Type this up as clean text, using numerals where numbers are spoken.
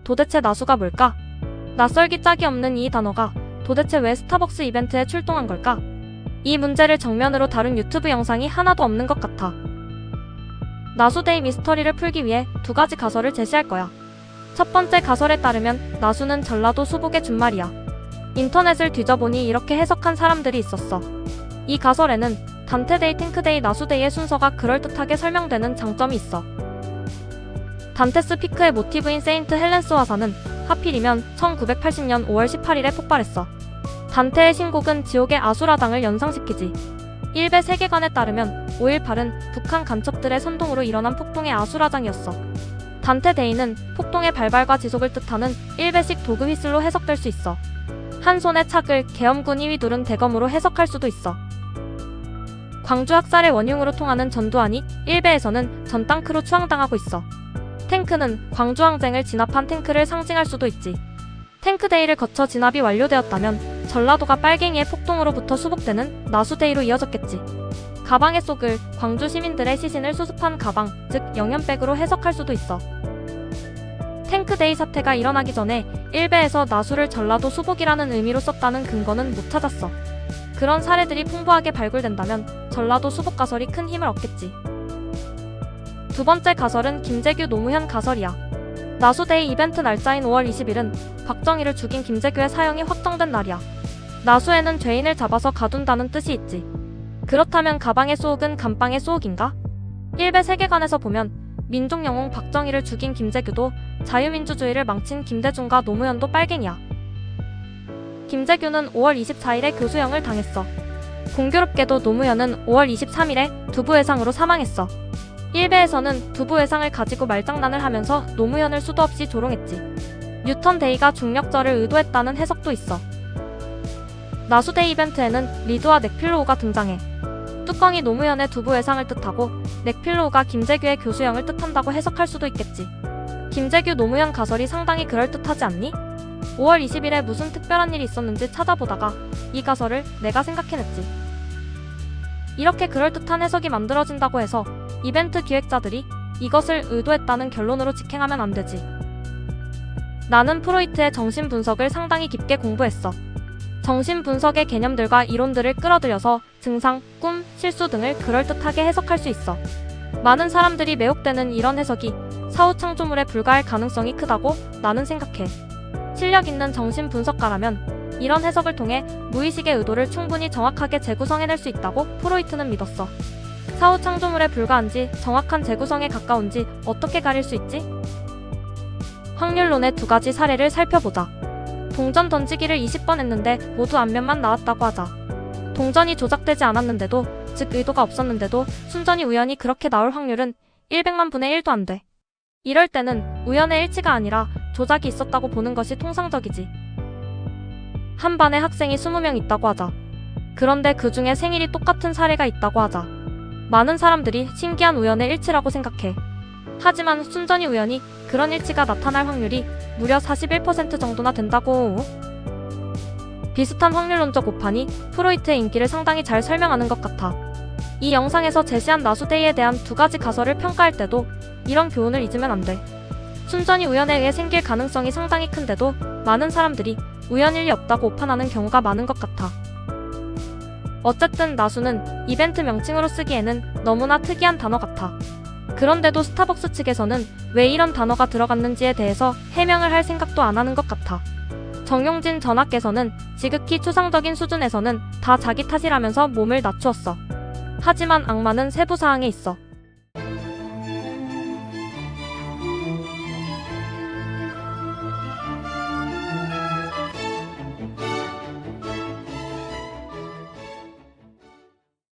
도대체 나수가 뭘까? 낯설기 짝이 없는 이 단어가 도대체 왜 스타벅스 이벤트에 출동한 걸까? 이 문제를 정면으로 다룬 유튜브 영상이 하나도 없는 것 같아. 나수데이 미스터리를 풀기 위해 두 가지 가설을 제시할 거야. 첫 번째 가설에 따르면 나수는 전라도 수복의 준말이야. 인터넷을 뒤져보니 이렇게 해석한 사람들이 있었어. 이 가설에는 단테데이, 탱크데이, 나수데이의 순서가 그럴듯하게 설명되는 장점이 있어. 단테스 피크의 모티브인 세인트 헬렌스 화산은 하필이면 1980년 5월 18일에 폭발했어. 단테의 신곡은 지옥의 아수라장을 연상시키지. 일베 세계관에 따르면 5.18은 북한 간첩들의 선동으로 일어난 폭동의 아수라장이었어. 단테데이는 폭동의 발발과 지속을 뜻하는 일베식 도구 휘슬로 해석될 수 있어. 한 손에 착을 계엄군 2위 두른 대검으로 해석할 수도 있어. 광주 학살의 원흉으로 통하는 전두환이 일베에서는 전땅크로 추앙당하고 있어. 탱크는 광주 항쟁을 진압한 탱크를 상징할 수도 있지. 탱크데이를 거쳐 진압이 완료되었다면 전라도가 빨갱이의 폭동으로부터 수복되는 나수데이로 이어졌겠지. 가방에 쏙을 광주 시민들의 시신을 수습한 가방, 즉 영연백으로 해석할 수도 있어. 탱크데이 사태가 일어나기 전에 일베에서 나수를 전라도 수복이라는 의미로 썼다는 근거는 못 찾았어. 그런 사례들이 풍부하게 발굴된다면 전라도 수복 가설이 큰 힘을 얻겠지. 두 번째 가설은 김재규 노무현 가설이야. 나수데이 이벤트 날짜인 5월 20일은 박정희를 죽인 김재규의 사형이 확정된 날이야. 나수에는 죄인을 잡아서 가둔다는 뜻이 있지. 그렇다면 가방의 소옥은 감방의 소옥인가? 일베 세계관에서 보면 민족 영웅 박정희를 죽인 김재규도 자유민주주의를 망친 김대중과 노무현도 빨갱이야. 김재규는 5월 24일에 교수형을 당했어. 공교롭게도 노무현은 5월 23일에 두부외상으로 사망했어. 일베에서는 두부외상을 가지고 말장난을 하면서 노무현을 수도 없이 조롱했지. 뉴턴데이가 중력절을 의도했다는 해석도 있어. 나수데이 이벤트에는 리드와 넥필로우가 등장해. 뚜껑이 노무현의 두부외상을 뜻하고 넥필로우가 김재규의 교수형을 뜻한다고 해석할 수도 있겠지. 김재규 노무현 가설이 상당히 그럴듯하지 않니? 5월 20일에 무슨 특별한 일이 있었는지 찾아보다가 이 가설을 내가 생각해냈지. 이렇게 그럴듯한 해석이 만들어진다고 해서 이벤트 기획자들이 이것을 의도했다는 결론으로 직행하면 안 되지. 나는 프로이트의 정신분석을 상당히 깊게 공부했어. 정신분석의 개념들과 이론들을 끌어들여서 증상, 꿈, 실수 등을 그럴듯하게 해석할 수 있어. 많은 사람들이 매혹되는 이런 해석이 사후 창조물에 불과할 가능성이 크다고 나는 생각해. 실력 있는 정신분석가라면 이런 해석을 통해 무의식의 의도를 충분히 정확하게 재구성해낼 수 있다고 프로이트는 믿었어. 사후 창조물에 불과한지 정확한 재구성에 가까운지 어떻게 가릴 수 있지? 확률론의 두 가지 사례를 살펴보자. 동전 던지기를 20번 했는데 모두 앞면만 나왔다고 하자. 동전이 조작되지 않았는데도, 즉 의도가 없었는데도 순전히 우연히 그렇게 나올 확률은 100만 분의 1도 안 돼. 이럴 때는 우연의 일치가 아니라 조작이 있었다고 보는 것이 통상적이지. 한 반에 학생이 20명 있다고 하자. 그런데 그 중에 생일이 똑같은 사례가 있다고 하자. 많은 사람들이 신기한 우연의 일치라고 생각해. 하지만 순전히 우연히 그런 일치가 나타날 확률이 무려 41% 정도나 된다고. 비슷한 확률론적 오판이 프로이트의 인기를 상당히 잘 설명하는 것 같아. 이 영상에서 제시한 나수데이에 대한 두 가지 가설을 평가할 때도 이런 교훈을 잊으면 안 돼. 순전히 우연에 의해 생길 가능성이 상당히 큰데도 많은 사람들이 우연일 리 없다고 오판하는 경우가 많은 것 같아. 어쨌든 나수는 이벤트 명칭으로 쓰기에는 너무나 특이한 단어 같아. 그런데도 스타벅스 측에서는 왜 이런 단어가 들어갔는지에 대해서 해명을 할 생각도 안 하는 것 같아. 정용진 전하께서는 지극히 추상적인 수준에서는 다 자기 탓이라면서 몸을 낮추었어. 하지만 악마는 세부사항에 있어.